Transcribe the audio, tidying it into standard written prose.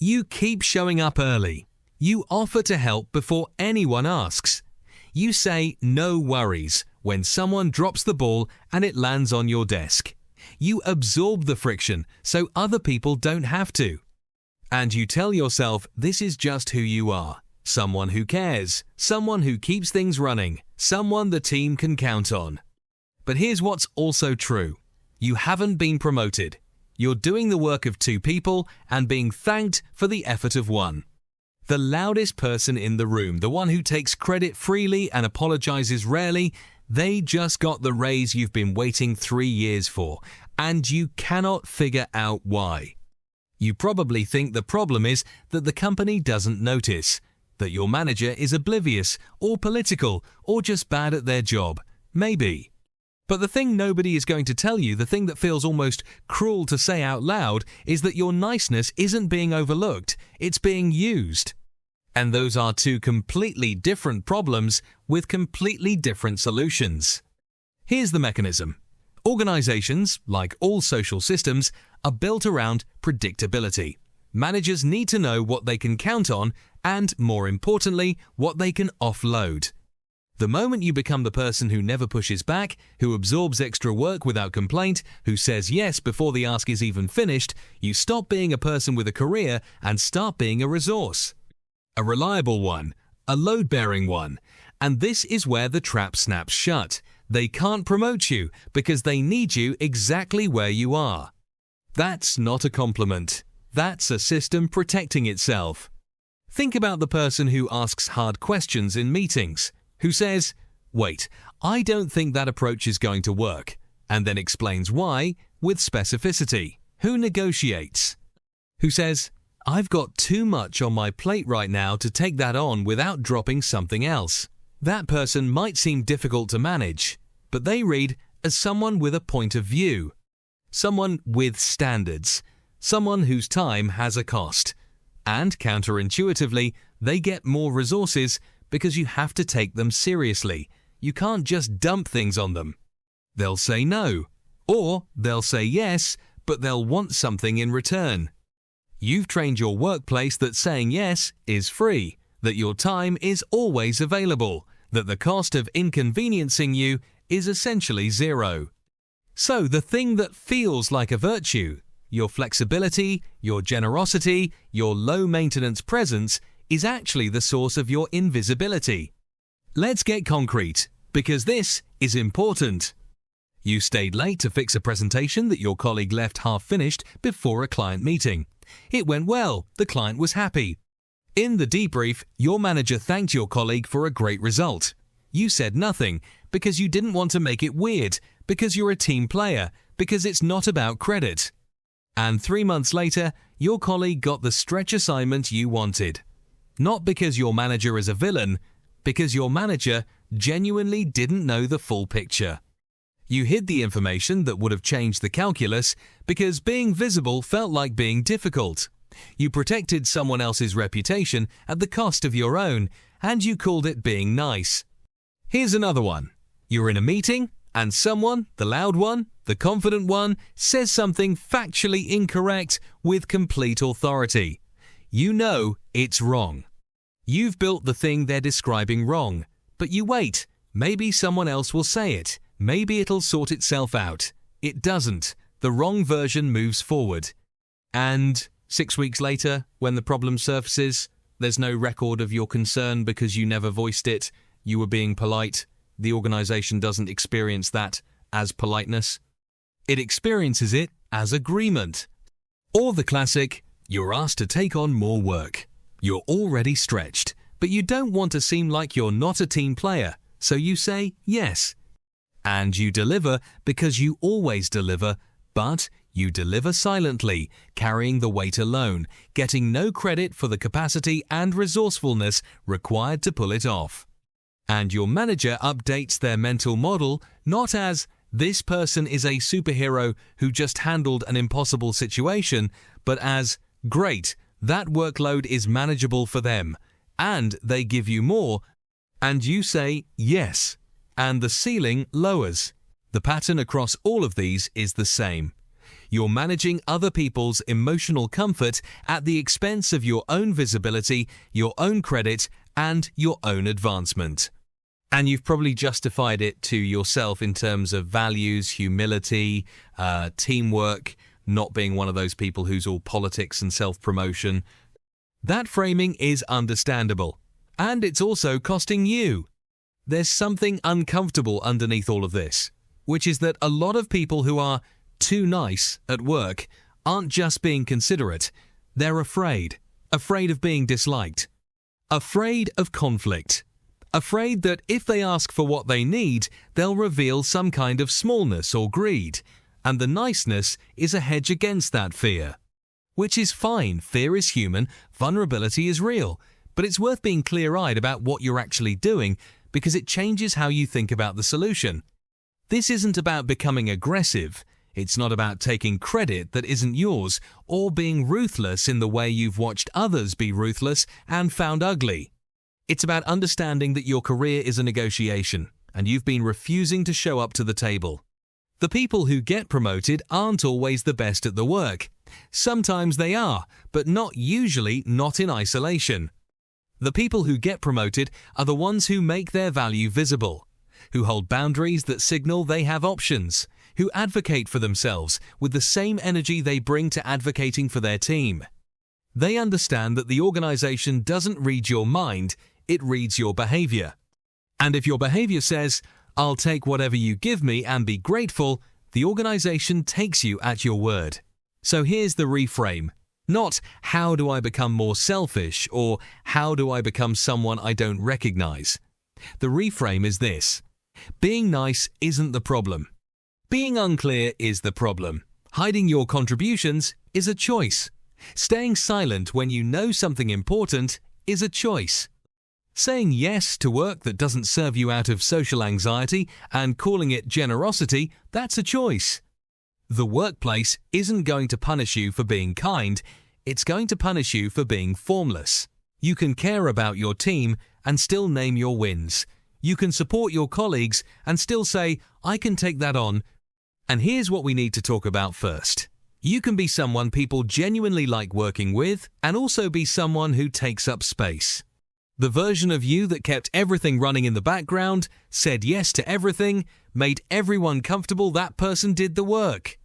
You keep showing up early. You offer to help before anyone asks. You say no worries when someone drops the ball and it lands on your desk. You absorb the friction so other people don't have to. And you tell yourself this is just who you are. Someone who cares, someone who keeps things running, someone the team can count on. But here's what's also true. You haven't been promoted. You're doing the work of two people and being thanked for the effort of one. The loudest person in the room, the one who takes credit freely and apologizes rarely, they just got the raise you've been waiting 3 years for, and you cannot figure out why. You probably think the problem is that the company doesn't notice, that your manager is oblivious or political or just bad at their job. Maybe. But the thing nobody is going to tell you, the thing that feels almost cruel to say out loud, is that your niceness isn't being overlooked, it's being used. And those are two completely different problems with completely different solutions. Here's the mechanism. Organizations, like all social systems, are built around predictability. Managers need to know what they can count on and, more importantly, what they can offload. The moment you become the person who never pushes back, who absorbs extra work without complaint, who says yes before the ask is even finished, you stop being a person with a career and start being a resource. A reliable one, a load-bearing one. And this is where the trap snaps shut. They can't promote you because they need you exactly where you are. That's not a compliment. That's a system protecting itself. Think about the person who asks hard questions in meetings, who says, "Wait, I don't think that approach is going to work," and then explains why with specificity. Who negotiates? Who says, "I've got too much on my plate right now to take that on without dropping something else." That person might seem difficult to manage, but they read as someone with a point of view, someone with standards, someone whose time has a cost. And counterintuitively, they get more resources because you have to take them seriously. You can't just dump things on them. They'll say no, or they'll say yes, but they'll want something in return. You've trained your workplace that saying yes is free, that your time is always available, that the cost of inconveniencing you is essentially zero. So the thing that feels like a virtue, your flexibility, your generosity, your low-maintenance presence, is actually the source of your invisibility. Let's get concrete, because this is important. You stayed late to fix a presentation that your colleague left half-finished before a client meeting. It went well, the client was happy. In the debrief, your manager thanked your colleague for a great result. You said nothing because you didn't want to make it weird, because you're a team player, because it's not about credit. And 3 months later, your colleague got the stretch assignment you wanted. Not because your manager is a villain, because your manager genuinely didn't know the full picture. You hid the information that would have changed the calculus because being visible felt like being difficult. You protected someone else's reputation at the cost of your own, and you called it being nice. Here's another one. You're in a meeting, and someone, the loud one, the confident one, says something factually incorrect with complete authority. You know it's wrong. You've built the thing they're describing wrong, but you wait. Maybe someone else will say it. Maybe it'll sort itself out. It doesn't. The wrong version moves forward. And 6 weeks later, when the problem surfaces, there's no record of your concern because you never voiced it. You were being polite. The organization doesn't experience that as politeness. It experiences it as agreement. Or the classic, you're asked to take on more work. You're already stretched, but you don't want to seem like you're not a team player, so you say yes. And you deliver because you always deliver, but you deliver silently, carrying the weight alone, getting no credit for the capacity and resourcefulness required to pull it off. And your manager updates their mental model not as this person is a superhero who just handled an impossible situation, but as great, that workload is manageable for them, and they give you more, and you say yes, and the ceiling lowers. The pattern across all of these is the same. You're managing other people's emotional comfort at the expense of your own visibility, your own credit, and your own advancement. And you've probably justified it to yourself in terms of values, humility, teamwork, not being one of those people who's all politics and self-promotion. That framing is understandable, and it's also costing you. There's something uncomfortable underneath all of this, which is that a lot of people who are too nice at work aren't just being considerate, they're afraid of being disliked, afraid of conflict, afraid that if they ask for what they need, they'll reveal some kind of smallness or greed, and the niceness is a hedge against that fear. Which is fine, fear is human, vulnerability is real, but it's worth being clear-eyed about what you're actually doing because it changes how you think about the solution. This isn't about becoming aggressive, it's not about taking credit that isn't yours or being ruthless in the way you've watched others be ruthless and found ugly. It's about understanding that your career is a negotiation and you've been refusing to show up to the table. The people who get promoted aren't always the best at the work. Sometimes they are, but not in isolation. The people who get promoted are the ones who make their value visible, who hold boundaries that signal they have options, who advocate for themselves with the same energy they bring to advocating for their team. They understand that the organization doesn't read your mind, it reads your behavior. And if your behavior says, "I'll take whatever you give me and be grateful," the organization takes you at your word. So here's the reframe. Not, "How do I become more selfish?" or "How do I become someone I don't recognize?" The reframe is this. Being nice isn't the problem. Being unclear is the problem. Hiding your contributions is a choice. Staying silent when you know something important is a choice. Saying yes to work that doesn't serve you out of social anxiety and calling it generosity, that's a choice. The workplace isn't going to punish you for being kind, it's going to punish you for being formless. You can care about your team and still name your wins. You can support your colleagues and still say, "I can take that on." And here's what we need to talk about first. You can be someone people genuinely like working with and also be someone who takes up space. The version of you that kept everything running in the background, said yes to everything, made everyone comfortable, that person did the work.